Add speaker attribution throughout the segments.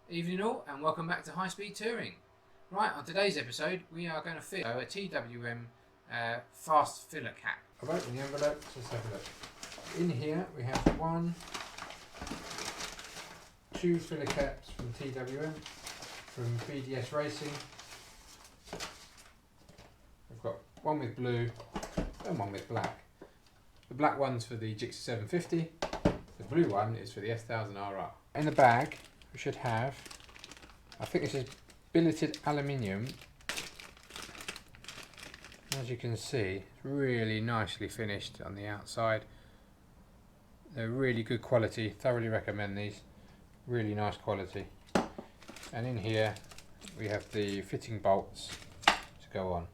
Speaker 1: Evening all, and welcome back to High Speed Touring. Right, on today's episode we are going to fit a TWM fast filler cap. I've opened the envelope, let's have a look. In here we have two filler caps from TWM, from BDS Racing. We've got one with blue and one with black. The black one's for the Gixxer 750, the blue one is for the S1000RR. In the bag we should have, I think this is billeted aluminium. As you can see, it's really nicely finished on the outside. They're really good quality, thoroughly recommend these, really nice quality. And in here we have the fitting bolts to go on.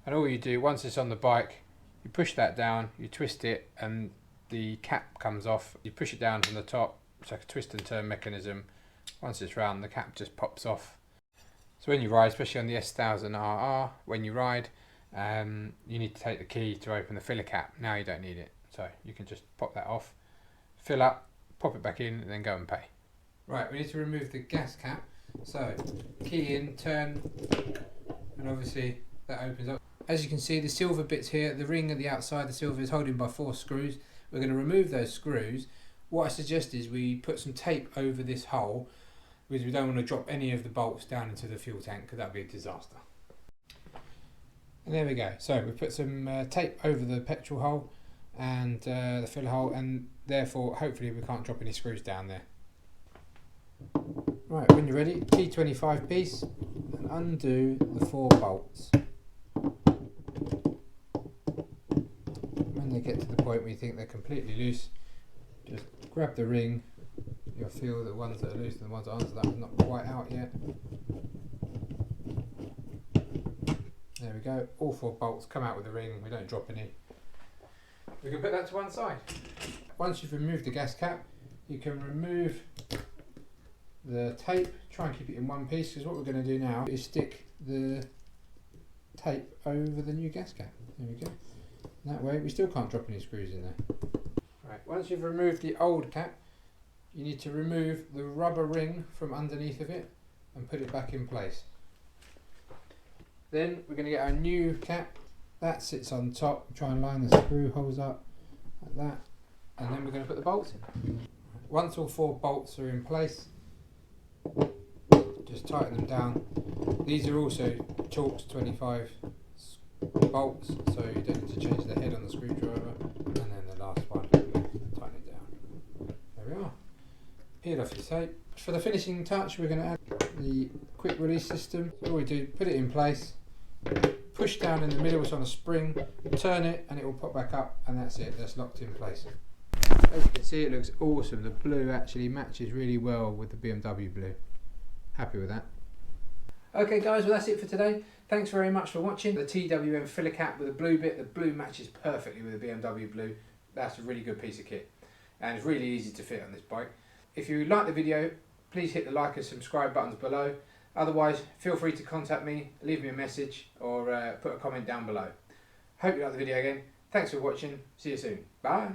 Speaker 1: And all you do, once it's on the bike, you push that down, you twist it and the cap comes off. You push it down from the top. It's like a twist and turn mechanism. Once it's round, the cap just pops off. So when you ride, especially on the S1000RR, when you ride, you need to take the key to open the filler cap. Now you don't need it, so you can just pop that off, fill up, pop it back in, and then go and pay. Right, we need to remove the gas cap. So key in, turn, and obviously that opens up. As you can see, the silver bits here, the ring at the outside, the silver is holding by 4 screws. We're going to remove those screws. What I suggest is we put some tape over this hole, because we don't want to drop any of the bolts down into the fuel tank, because that would be a disaster. And there we go. So we put some tape over the petrol hole and the filler hole, and therefore hopefully we can't drop any screws down there. Right, when you're ready, T25 piece, and undo the 4 bolts. When they get to the point where you think they're completely loose, just grab the ring. You'll feel the ones that are loose and the ones that aren't, so that's not quite out yet. There we go, all 4 bolts come out with the ring, we don't drop any. We can put that to one side. Once you've removed the gas cap, you can remove the tape, try and keep it in one piece, because what we're going to do now is stick the tape over the new gas cap. There we go. That way we still can't drop any screws in there. Right, once you've removed the old cap, you need to remove the rubber ring from underneath of it and put it back in place. Then we're going to get our new cap. That sits on top. Try and line the screw holes up like that, and then we're going to put the bolts in. Once all 4 bolts are in place, just tighten them down. These are also Torx 25 bolts, so you don't need to change the head on the screwdriver. And then the last one, tighten it down. There we are. Peel off your tape. For the finishing touch, we're going to add the quick release system. So all we do, put it in place, push down in the middle, it's on a spring, turn it and it will pop back up, and that's it, that's locked in place. As you can see, it looks awesome. The blue actually matches really well with the BMW blue. Happy with that. Okay guys, well that's it for today. Thanks very much for watching. The TWM filler cap with the blue bit, the blue matches perfectly with the BMW blue. That's a really good piece of kit, and it's really easy to fit on this bike. If you like the video, please hit the like and subscribe buttons below. Otherwise, feel free to contact me, leave me a message, or put a comment down below. Hope you like the video again. Thanks for watching. See you soon. Bye.